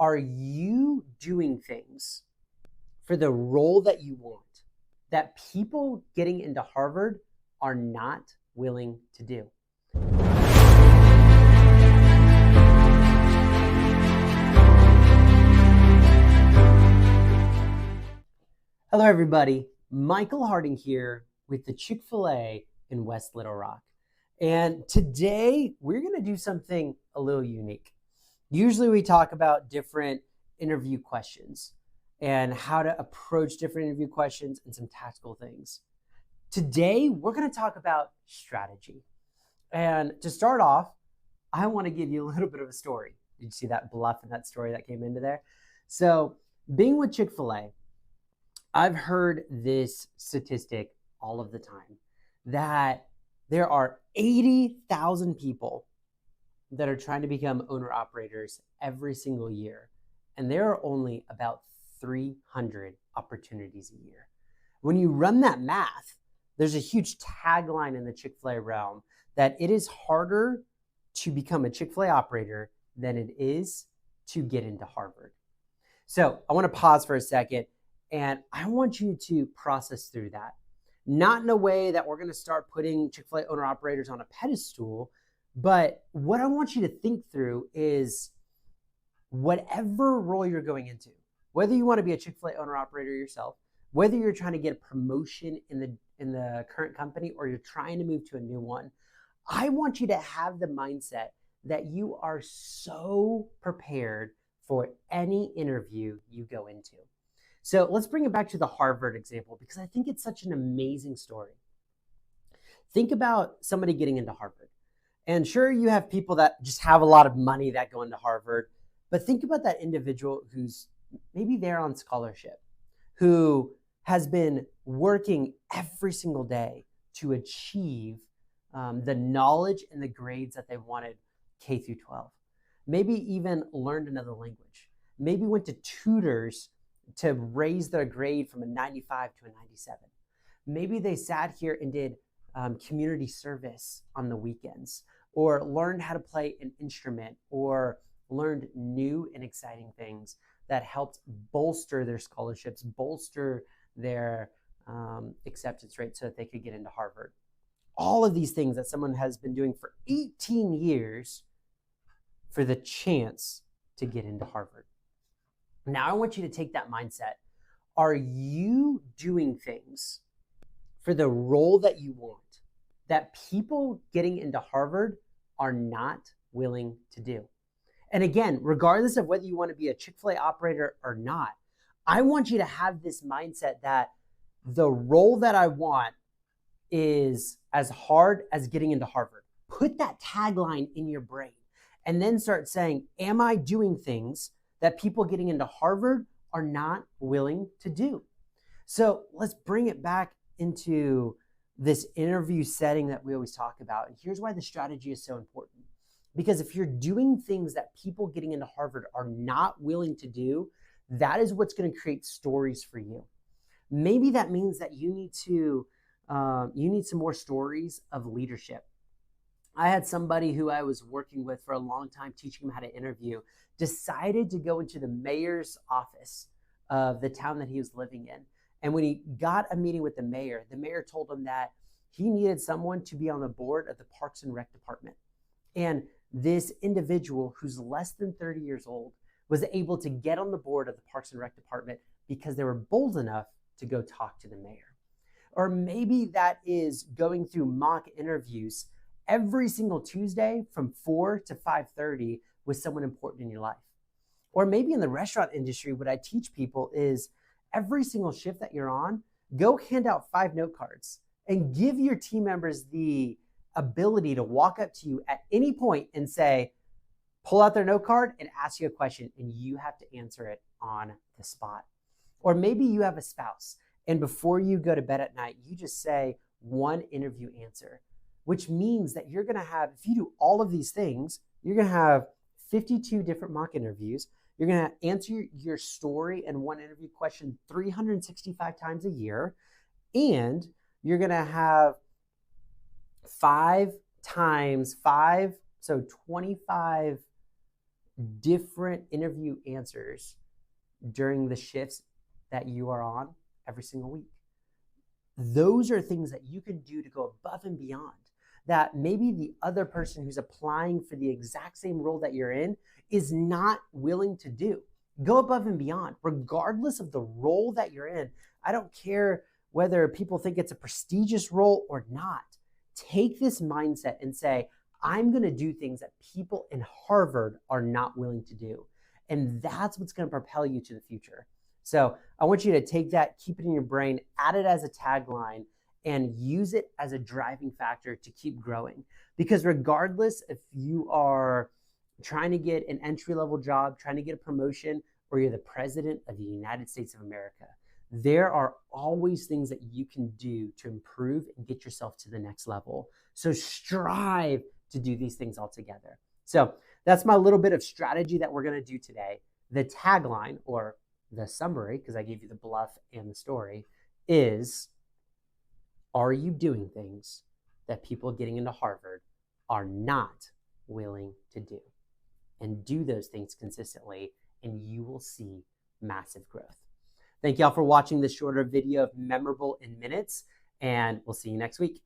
Are you doing things for the role that you want that people getting into Harvard are not willing to do? Hello, everybody. Michael Harding here with the Chick-fil-A in West Little Rock. And today we're going to do something a little unique. Usually we talk about different interview questions and how to approach different interview questions and some tactical things. Today we're going to talk about strategy. And to start off, I want to give you a little bit of a story. Did you see that bluff in that story that came into there? So being with Chick-fil-A, I've heard this statistic all of the time that there are 80,000 people that are trying to become owner-operators every single year, and there are only about 300 opportunities a year. When you run that math, there's a huge tagline in the Chick-fil-A realm that it is harder to become a Chick-fil-A operator than it is to get into Harvard. So I want to pause for a second, and I want you to process through that. Not in a way that we're going to start putting Chick-fil-A owner-operators on a pedestal, but what I want you to think through is whatever role you're going into, whether you want to be a Chick-fil-A owner-operator yourself, whether you're trying to get a promotion in the current company or you're trying to move to a new one, I want you to have the mindset that you are so prepared for any interview you go into. So let's bring it back to the Harvard example because I think it's such an amazing story. Think about somebody getting into Harvard. And sure, you have people that just have a lot of money that go into Harvard, but think about that individual who's maybe there on scholarship, who has been working every single day to achieve the knowledge and the grades that they wanted K through 12. Maybe even learned another language. Maybe went to tutors to raise their grade from a 95 to a 97. Maybe they sat here and did community service on the weekends, or learned how to play an instrument, or learned new and exciting things that helped bolster their scholarships, bolster their acceptance rate so that they could get into Harvard. All of these things that someone has been doing for 18 years for the chance to get into Harvard. Now I want you to take that mindset. Are you doing things for the role that you want that people getting into Harvard are not willing to do? And again, regardless of whether you want to be a Chick-fil-A operator or not, I want you to have this mindset that the role that I want is as hard as getting into Harvard. Put that tagline in your brain and then start saying, am I doing things that people getting into Harvard are not willing to do? So let's bring it back into this interview setting that we always talk about. And here's why the strategy is so important. Because if you're doing things that people getting into Harvard are not willing to do, that is what's going to create stories for you. Maybe that means that you need some more stories of leadership. I had somebody who I was working with for a long time, teaching him how to interview, decided to go into the mayor's office of the town that he was living in. And when he got a meeting with the mayor told him that he needed someone to be on the board of the Parks and Rec department. And this individual who's less than 30 years old was able to get on the board of the Parks and Rec department because they were bold enough to go talk to the mayor. Or maybe that is going through mock interviews every single Tuesday from 4 to 5:30 with someone important in your life. Or maybe in the restaurant industry, what I teach people is every single shift that you're on, go hand out 5 note cards and give your team members the ability to walk up to you at any point and say, pull out their note card and ask you a question, and you have to answer it on the spot. Or maybe you have a spouse, and before you go to bed at night, you just say one interview answer, which means that you're going to have, if you do all of these things, you're going to have 52 different mock interviews. You're going to answer your story and one interview question 365 times a year. And you're going to have 5 times 5, so 25 different interview answers during the shifts that you are on every single week. Those are things that you can do to go above and beyond that maybe the other person who's applying for the exact same role that you're in is not willing to do. Go above and beyond, regardless of the role that you're in. I don't care whether people think it's a prestigious role or not. Take this mindset and say, I'm going to do things that people in Harvard are not willing to do. And that's what's going to propel you to the future. So I want you to take that, keep it in your brain, add it as a tagline, and use it as a driving factor to keep growing. Because regardless if you are trying to get an entry-level job, trying to get a promotion, or you're the president of the United States of America, there are always things that you can do to improve and get yourself to the next level. So strive to do these things all together. So that's my little bit of strategy that we're going to do today. The tagline, or the summary, because I gave you the bluff and the story, is, are you doing things that people getting into Harvard are not willing to do? And do those things consistently, and you will see massive growth. Thank y'all for watching this shorter video of Memorable in Minutes, and we'll see you next week.